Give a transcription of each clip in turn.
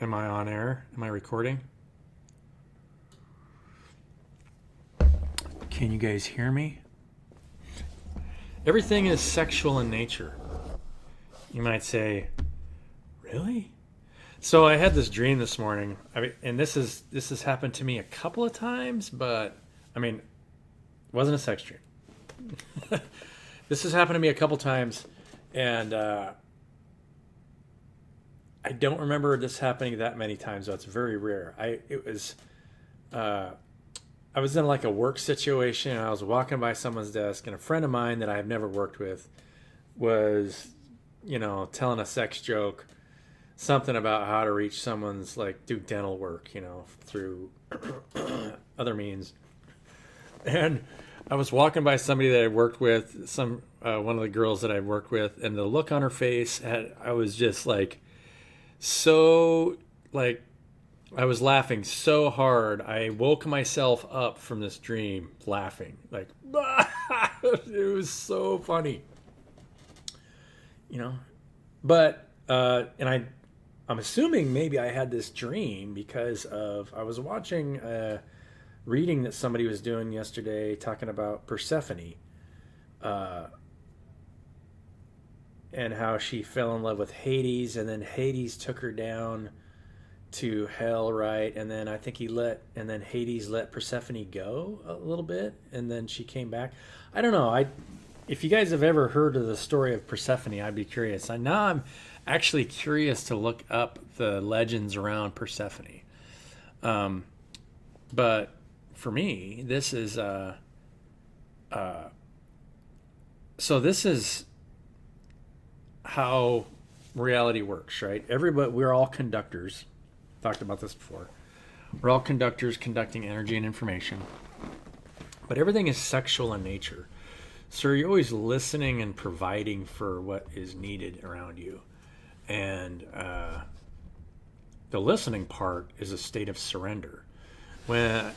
Am I on air? Am I recording? Can you guys hear me? Everything is sexual in nature. You might say, really? So I had this dream this morning. And this has happened to me a couple of times, but it wasn't a sex dream. This has happened to me a couple times, and I don't remember this happening that many times. So it's very rare. I was in like a work situation, and I was walking by someone's desk, and a friend of mine that I have never worked with was, telling a sex joke, something about how to reach someone's, like, do dental work, through other means. And I was walking by somebody that I worked with, one of the girls that I worked with, and the look on her face I was just like, so, like, I was laughing so hard. I woke myself up from this dream laughing. Like, it was so funny. You know? But, I'm assuming maybe I had this dream because I was watching a reading that somebody was doing yesterday talking about Persephone, uh, and how she fell in love with Hades, and then Hades took her down to hell, right? And then I think and then Hades let Persephone go a little bit, and then she came back. I don't know. If you guys have ever heard of the story of Persephone, I'd be curious. Now I'm actually curious to look up the legends around Persephone. But for me, this is so this is how reality works, right? We're all conductors. Talked about this before. We're all conductors conducting energy and information. But everything is sexual in nature. So you're always listening and providing for what is needed around you. And the listening part is a state of surrender. The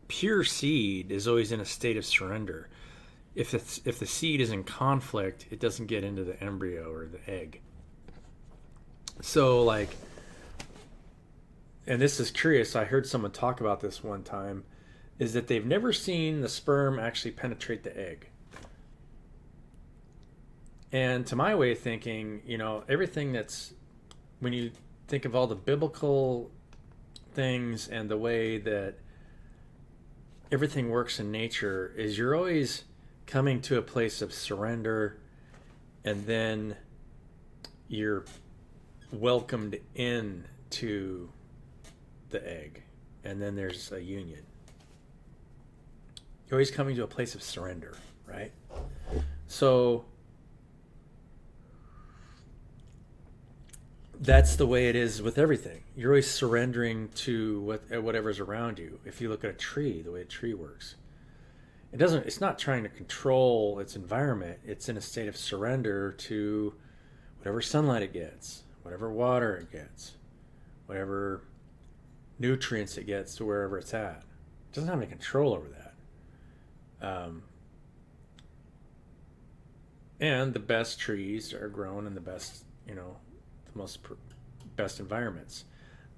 pure seed is always in a state of surrender. If the seed is in conflict, it doesn't get into the embryo or the egg. So, like, and this is curious, I heard someone talk about this one time, is that they've never seen the sperm actually penetrate the egg. And to my way of thinking, everything when you think of all the biblical things and the way that everything works in nature, is you're always coming to a place of surrender, and then you're welcomed in to the egg, and then there's a union. You're always coming to a place of surrender, right? So that's the way it is with everything. You're always surrendering to whatever's around you. If you look at a tree, the way a tree works, it's not trying to control its environment. It's in a state of surrender to whatever sunlight it gets, whatever water it gets, whatever nutrients it gets to wherever it's at. It doesn't have any control over that. And the best trees are grown in the best, best environments.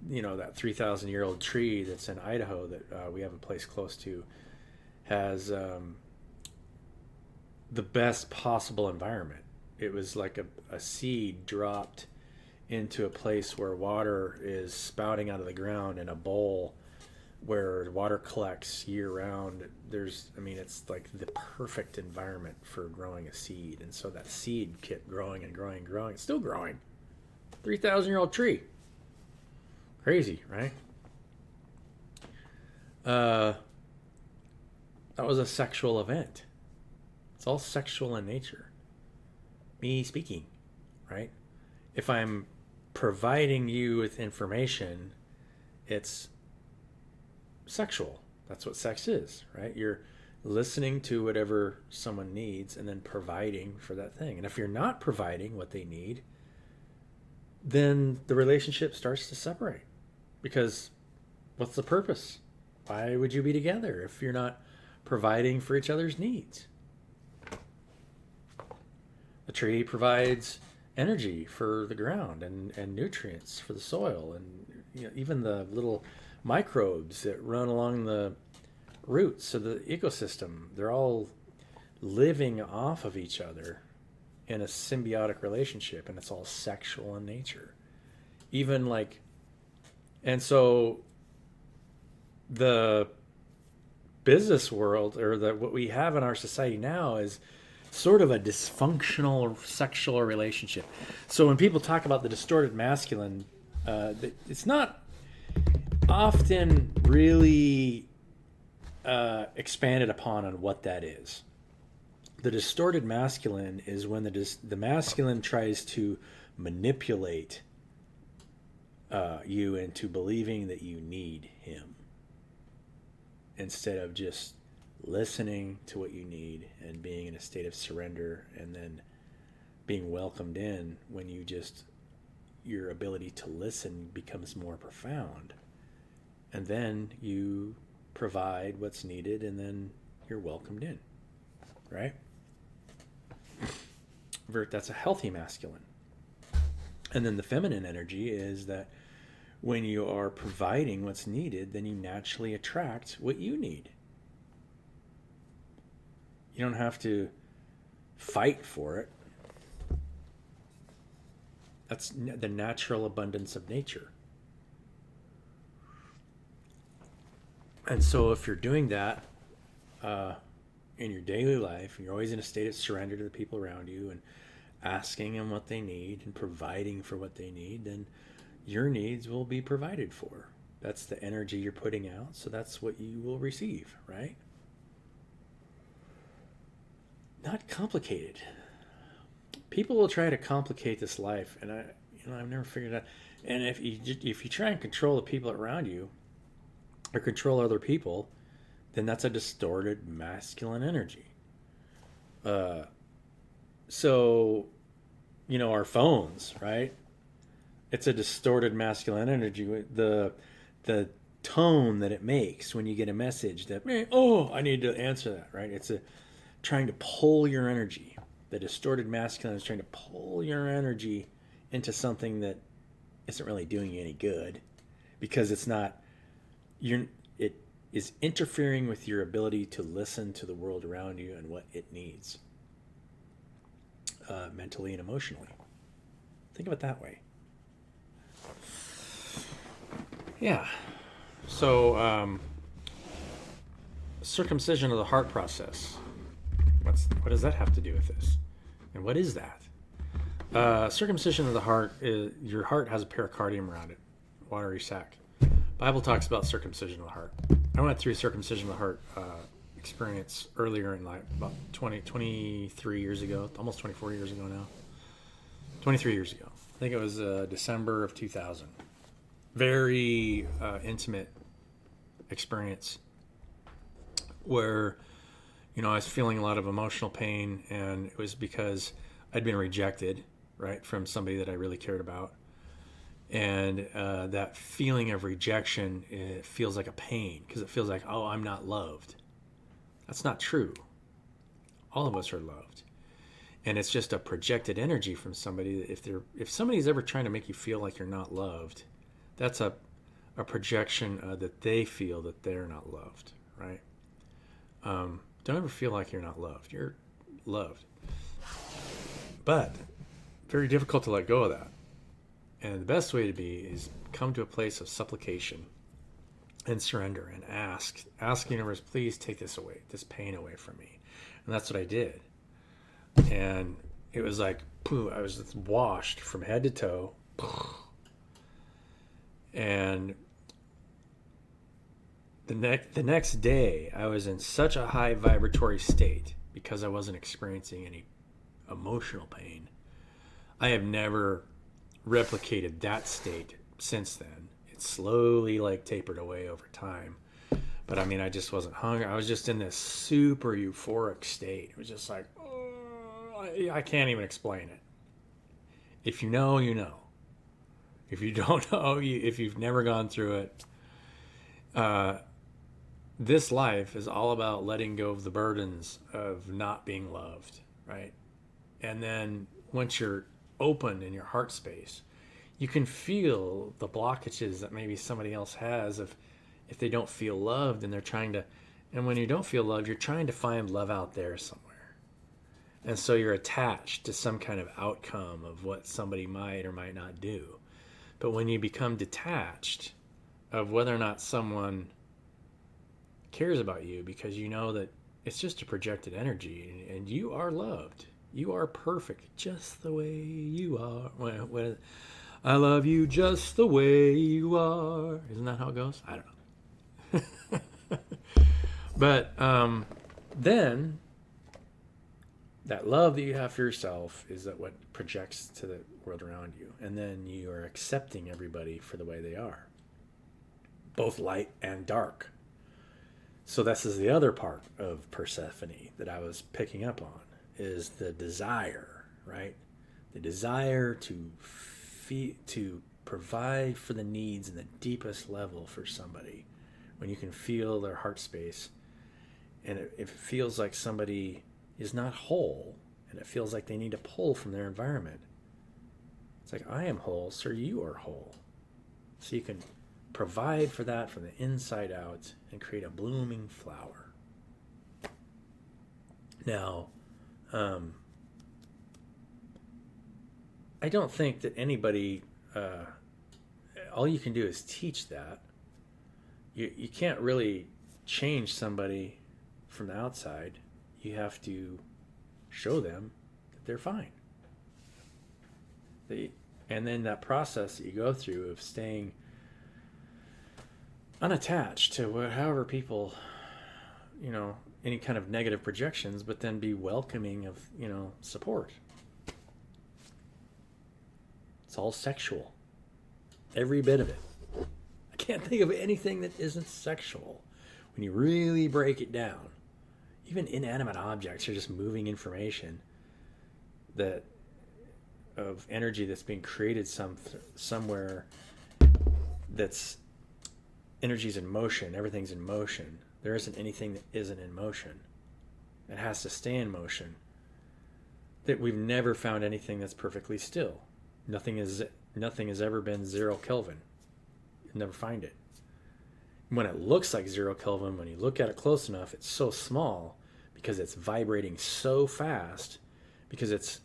That 3,000-year-old tree that's in Idaho that we have a place close to has the best possible environment. It was like a seed dropped into a place where water is spouting out of the ground in a bowl where water collects year round. It's like the perfect environment for growing a seed. And so that seed kept growing and growing and growing. It's still growing. 3,000-year-old tree. Crazy, right? That was a sexual event. It's all sexual in nature. Me speaking, right? If I'm providing you with information, it's sexual. That's what sex is, right? You're listening to whatever someone needs and then providing for that thing. And if you're not providing what they need, then the relationship starts to separate. Because what's the purpose? Why would you be together if you're not providing for each other's needs? The tree provides energy for the ground and nutrients for the soil, and even the little microbes that run along the roots of the ecosystem. They're all living off of each other in a symbiotic relationship, and it's all sexual in nature. Even like, and so the business world, or what we have in our society now, is sort of a dysfunctional sexual relationship. So when people talk about the distorted masculine, it's not often really expanded upon on what that is. The distorted masculine is when the masculine tries to manipulate you into believing that you need him, instead of just listening to what you need and being in a state of surrender, and then being welcomed in when your ability to listen becomes more profound, and then you provide what's needed, and then you're welcomed in, right? That's a healthy masculine. And then the feminine energy is that when you are providing what's needed, then you naturally attract what you need. You don't have to fight for it. That's the natural abundance of nature. And so if you're doing that in your daily life, and you're always in a state of surrender to the people around you, and asking them what they need and providing for what they need, then your needs will be provided for. That's the energy you're putting out, so that's what you will receive, right? Not complicated. People will try to complicate this life, and I've never figured out. And if you try and control the people around you, or control other people, then that's a distorted masculine energy. So, our phones, right? It's a distorted masculine energy. The tone that it makes when you get a message that, I need to answer that, right? It's trying to pull your energy. The distorted masculine is trying to pull your energy into something that isn't really doing you any good, because it is interfering with your ability to listen to the world around you and what it needs, mentally and emotionally. Think of it that way. Yeah. So, circumcision of the heart process. What does that have to do with this? And what is that? Circumcision of the heart is, your heart has a pericardium around it, watery sac. Bible talks about circumcision of the heart. I went through circumcision of the heart experience earlier in life, about 23 years ago, almost 24 years ago now. 23 years ago. I think it was December of 2000. Very intimate experience where, I was feeling a lot of emotional pain, and it was because I'd been rejected, right, from somebody that I really cared about. And that feeling of rejection, it feels like a pain, because it feels like, I'm not loved. That's not true. All of us are loved. And it's just a projected energy from somebody. If somebody's ever trying to make you feel like you're not loved, that's a projection that they feel that they're not loved, right? Don't ever feel like you're not loved. You're loved. But very difficult to let go of that. And the best way to be is come to a place of supplication and surrender, and ask the universe, please take this pain away from me. And that's what I did. And it was like, I was just washed from head to toe. And the next day, I was in such a high vibratory state because I wasn't experiencing any emotional pain. I have never replicated that state since then. It slowly tapered away over time. But I just wasn't hungry. I was just in this super euphoric state. It was just like, I can't even explain it. If you know, you know. If you don't know, if you've never gone through it, this life is all about letting go of the burdens of not being loved, right? And then once you're open in your heart space, you can feel the blockages that maybe somebody else has if they don't feel loved and they're trying to, and when you don't feel loved, you're trying to find love out there somewhere. And so you're attached to some kind of outcome of what somebody might or might not do. But when you become detached of whether or not someone cares about you, because you know that it's just a projected energy and you are loved. You are perfect just the way you are. When I love you just the way you are. Isn't that how it goes? I don't know. But then that love that you have for yourself is that what projects to the world around you. And then you are accepting everybody for the way they are, both light and dark. So this is the other part of Persephone that I was picking up on, is the desire, right? The desire to provide for the needs in the deepest level for somebody. When you can feel their heart space and it feels like somebody is not whole and it feels like they need to pull from their environment. It's like, I am whole, sir, you are whole. So you can provide for that from the inside out and create a blooming flower. Now, I don't think that anybody, all you can do is teach that. You can't really change somebody from the outside. You have to show them that they're fine. And then that process that you go through of staying unattached to however people, any kind of negative projections, but then be welcoming of, support. It's all sexual. Every bit of it. I can't think of anything that isn't sexual when you really break it down. Even inanimate objects are just moving information of energy that's being created somewhere. That's energy's in motion. Everything's in motion. There isn't anything that isn't in motion. It has to stay in motion. That we've never found anything that's perfectly still. Nothing has ever been 0 Kelvin. You'll never find it. When it looks like 0 Kelvin, when you look at it close enough, it's so small because it's vibrating so fast, because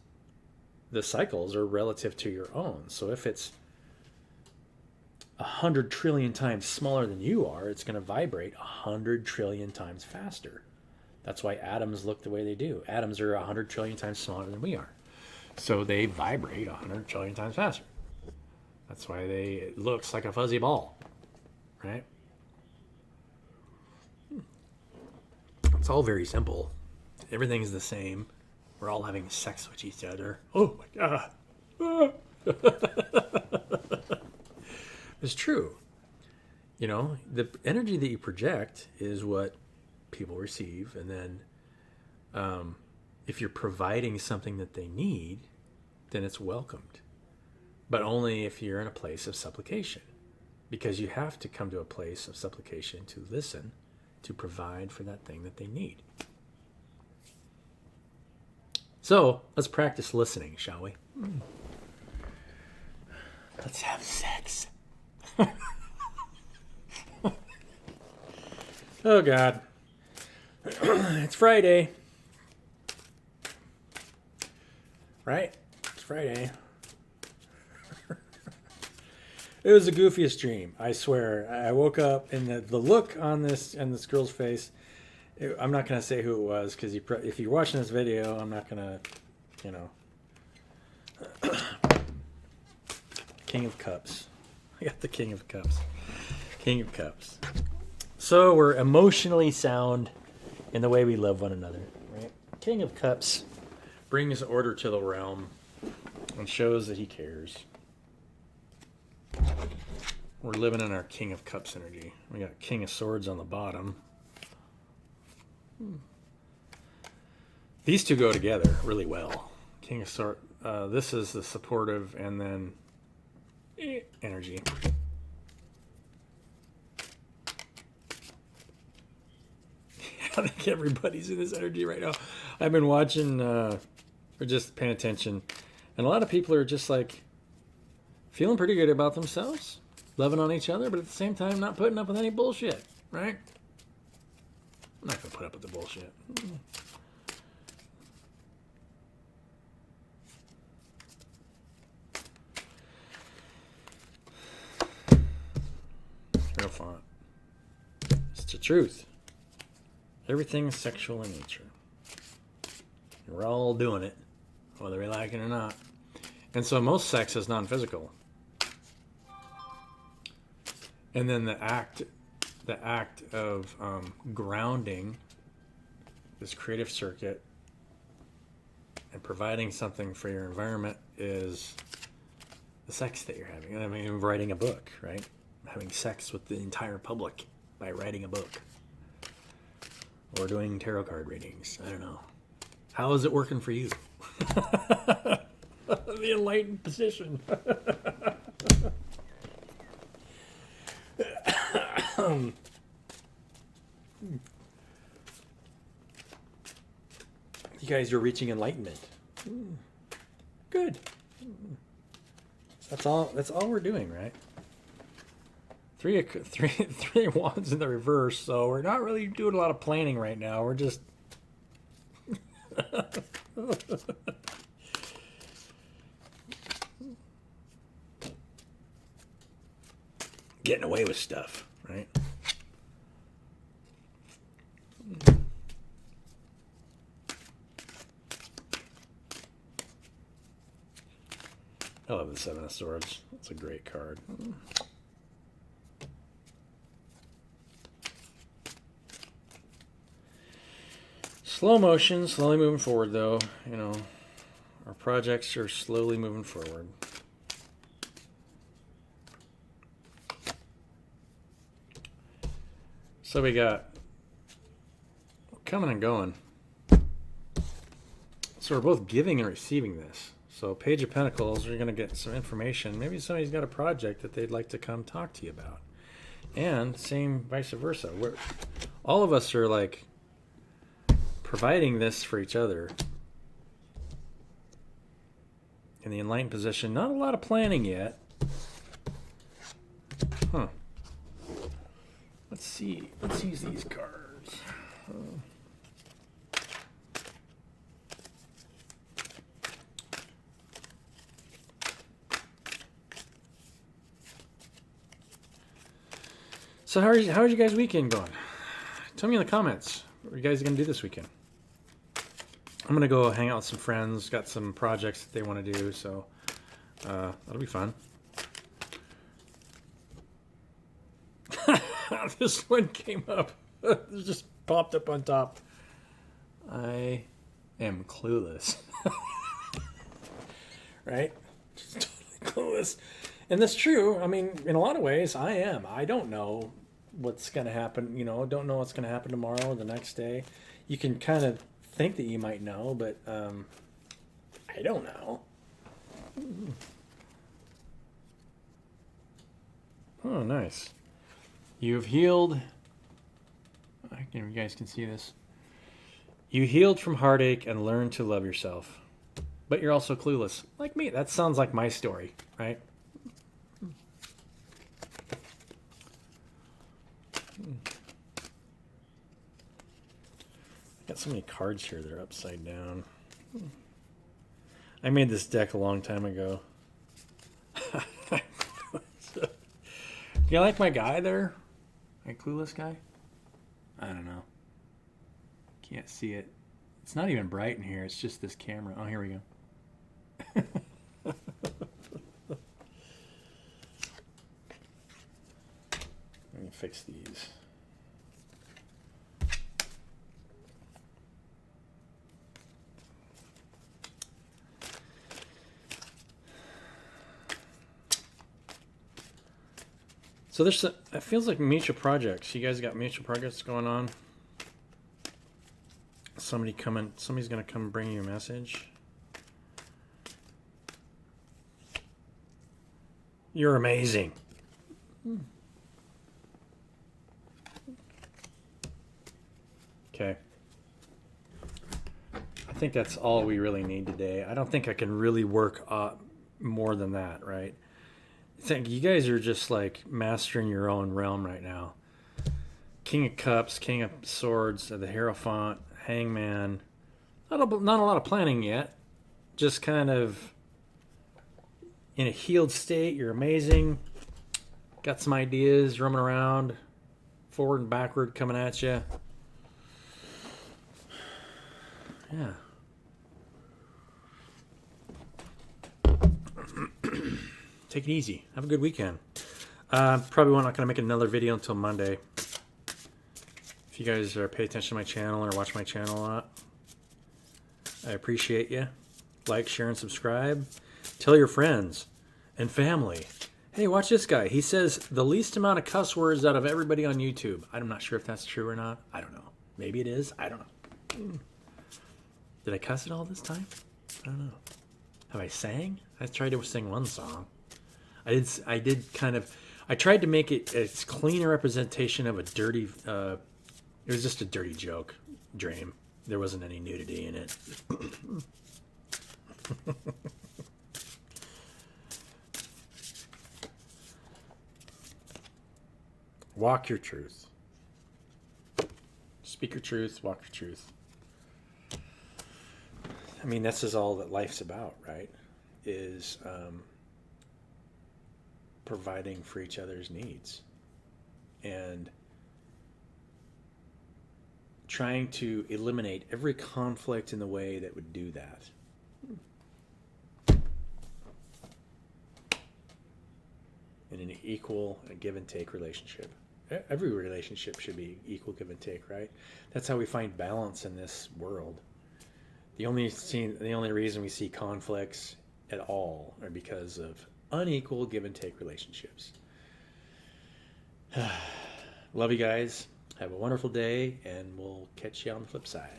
the cycles are relative to your own. So if it's 100 trillion times smaller than you are, it's going to vibrate 100 trillion times faster. That's why atoms look the way they do. Atoms are 100 trillion times smaller than we are. So they vibrate 100 trillion times faster. That's why it looks like a fuzzy ball, right? It's all very simple. Everything's the same. We're all having sex with each other. Oh my God. It's true. The energy that you project is what people receive. And then if you're providing something that they need, then it's welcomed. But only if you're in a place of supplication. Because you have to come to a place of supplication to listen, to provide for that thing that they need. So, let's practice listening, shall we? Let's have sex. Oh, God. It's Friday. Right? It's Friday. It was the goofiest dream, I swear. I woke up and the look on this girl's face, I'm not going to say who it was, because if you're watching this video, I'm not going to, King of Cups. I got the King of Cups. King of Cups. So we're emotionally sound in the way we love one another, right? King of Cups brings order to the realm and shows that he cares. We're living in our King of Cups energy. We got King of Swords on the bottom. These two go together really well. King of Swords. This is the supportive and then energy. I think everybody's in this energy right now. I've been watching We're just paying attention. And a lot of people are just like feeling pretty good about themselves, loving on each other, but at the same time not putting up with any bullshit, right? I'm not going to put up with the bullshit. Hierophant. It's the truth. Everything is sexual in nature. We're all doing it, whether we like it or not. And so most sex is non-physical. And then the act of grounding this creative circuit and providing something for your environment is the sex that you're having. I mean, writing a book, right? Having sex with the entire public by writing a book. Or doing tarot card readings. I don't know. How is it working for you? The enlightened position. You guys are reaching enlightenment. Good. That's all we're doing, right? Three wands in the reverse, so we're not really doing a lot of planning right now. We're just getting away with stuff, right? I love the Seven of Swords. It's a great card. Slow motion, slowly moving forward, though. You know, our projects are slowly moving forward. So we got coming and going. So we're both giving and receiving this. So Page of Pentacles, you're going to get some information. Maybe somebody's got a project that they'd like to come talk to you about. And same vice versa. All of us are like providing this for each other in the enlightened position. Not a lot of planning yet. Huh. Let's see. Let's use these cards. So how's your guys' weekend going? Tell me in the comments. What are you guys going to do this weekend? I'm going to go hang out with some friends. Got some projects that they want to do, so that'll be fun. This one came up. It just popped up on top. I am clueless. Right? Just totally clueless. And that's true. I mean, in a lot of ways, I am. I don't know what's going to happen. You know, don't know what's going to happen tomorrow or the next day. You can kind of think that you might know, but I don't know. Oh, nice. You have healed. You guys can see this. You healed from heartache and learned to love yourself. But you're also clueless. Like me. That sounds like my story, right? Got so many cards here that are upside down. I made this deck a long time ago. Do you like my guy there? My clueless guy? I don't know. Can't see it. It's not even bright in here. It's just this camera. Oh, here we go. Let me fix these. So it feels like mutual projects. You guys got mutual projects going on. Somebody's gonna come bring you a message. You're amazing. Okay. I think that's all we really need today. I don't think I can really work more than that, right? I think you guys are just like mastering your own realm right now. King of Cups, King of Swords, the Hierophant, Hangman. Not a lot of planning yet. Just kind of in a healed state. You're amazing. Got some ideas roaming around, forward and backward coming at you. Yeah. Take it easy. Have a good weekend. Probably not going to make another video until Monday. If you guys pay attention to my channel or watch my channel a lot, I appreciate you. Like, share, and subscribe. Tell your friends and family. Hey, watch this guy. He says the least amount of cuss words out of everybody on YouTube. I'm not sure if that's true or not. I don't know. Maybe it is. I don't know. Did I cuss it all this time? I don't know. Have I sang? I tried to sing one song. I did kind of. I tried to make it a cleaner representation of a dirty. It was just a dirty joke, dream. There wasn't any nudity in it. Walk your truth. Speak your truth. Walk your truth. I mean, this is all that life's about, right? Is providing for each other's needs and trying to eliminate every conflict in the way that would do that. In an equal give and take relationship. Every relationship should be equal give and take, right? That's how we find balance in this world. The only reason we see conflicts at all are because of unequal give and take relationships. Love you guys. Have a wonderful day, and we'll catch you on the flip side.